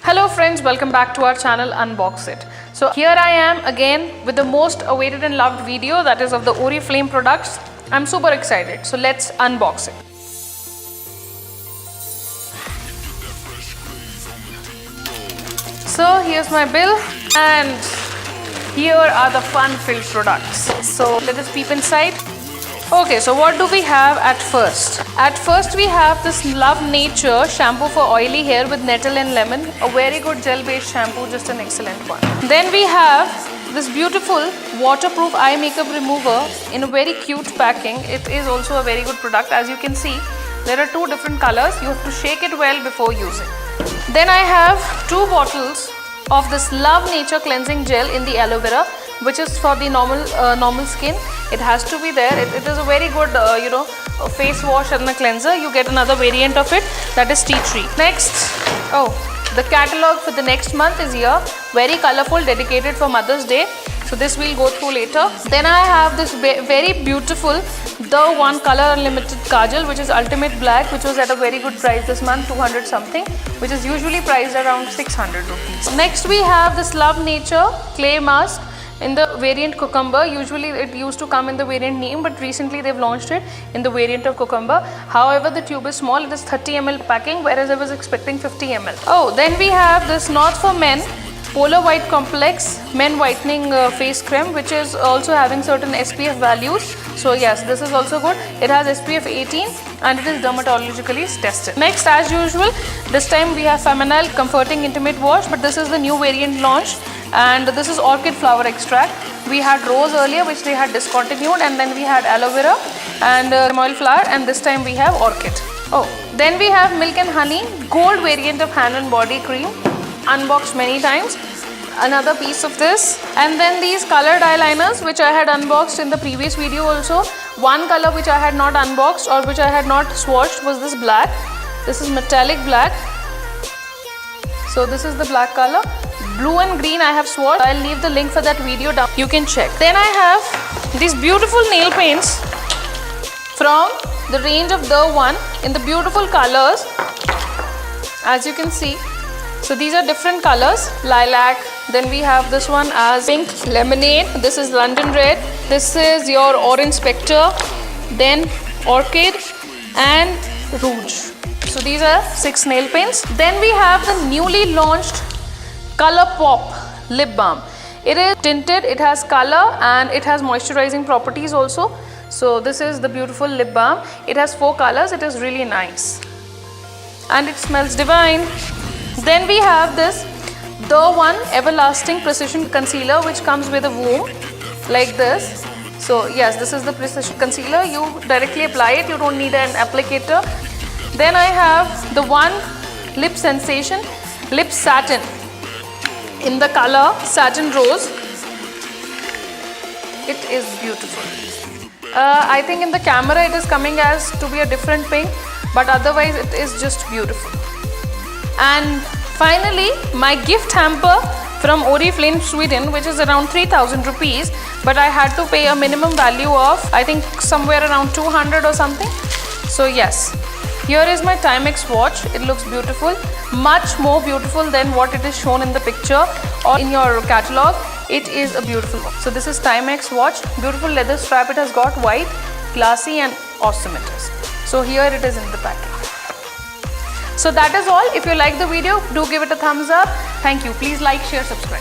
Hello friends, welcome back to our channel Unbox It. So here I am again with the most awaited and loved video, that is of the Oriflame products. I'm super excited. So let's unbox it. So here's my bill and here are the fun-filled products. So let us peep inside. Okay, so what do we have at first? At first we have this Love Nature shampoo for oily hair with nettle and lemon. A very good gel-based shampoo, just an excellent one. Then we have this beautiful waterproof eye makeup remover in a very cute packing. It is also a very good product. As you can see, there are two different colors. You have to shake it well before using. Then I have two bottles of this Love Nature cleansing gel in the aloe vera, which is for the normal skin. It has to be there. It is a very good face wash and a cleanser. You get another variant of it, that is tea tree. Next, the catalog for the next month is here. Very colorful, dedicated for Mother's Day. So this we'll go through later. Then I have this very beautiful The One Color Unlimited Kajal, which is Ultimate Black, which was at a very good price this month, 200 something, which is usually priced around 600 rupees. Next we have this Love Nature Clay Mask in the variant Cucumber. Usually it used to come in the variant Neem, but recently they've launched it in the variant of Cucumber. However, the tube is small. It is 30 ml packing, whereas I was expecting 50 ml. Then we have this Not For Men Polar White Complex Men Whitening Face Cream, which is also having certain SPF values. So yes, this is also good. It has SPF 18 and it is dermatologically tested. Next, as usual, this time we have Feminile Comforting Intimate Wash, but this is the new variant launch. And this is orchid flower extract. We had rose earlier, which they had discontinued, and then we had aloe vera and oil flower, and this time we have orchid. Then we have Milk and Honey gold variant of hand and body cream, unboxed many times. Another piece of this, and then these colored eyeliners, which I had unboxed in the previous video also. One color which I had not unboxed or which I had not swatched was this black. This is metallic black. So this is the black color. Blue and green I have swatched. I'll leave the link for that video down. You can check. Then I have these beautiful nail paints from the range of The One in the beautiful colors, as you can see. So these are different colors. Lilac. Then we have this one as pink lemonade. This is London red. This is your orange spectre. Then orchid and rouge. So these are 6 nail paints. Then we have the newly launched Color Pop lip balm. It is tinted, it has color and it has moisturizing properties also. So this is the beautiful lip balm. It has 4 colors. It is really nice and it smells divine. Then we have this The One Everlasting Precision Concealer, which comes with a womb like this. So yes, this is the precision concealer. You directly apply it, you don't need an applicator. Then I have the One Lip Sensation Lip Satin in the color Satin Rose. It is beautiful. I think in the camera it is coming as to be a different pink, but otherwise it is just beautiful. And finally, my gift hamper from Oriflame, Sweden, which is around 3000 rupees, but I had to pay a minimum value of, I think, somewhere around 200 or something. So yes, here is my Timex watch. It looks beautiful, much more beautiful than what it is shown in the picture or in your catalog. It is a beautiful watch. So this is Timex watch, beautiful leather strap. It has got white, classy and awesome it is. So here it is in the package. So that is all. If you like the video, do give it a thumbs up. Thank you. Please like, share, subscribe.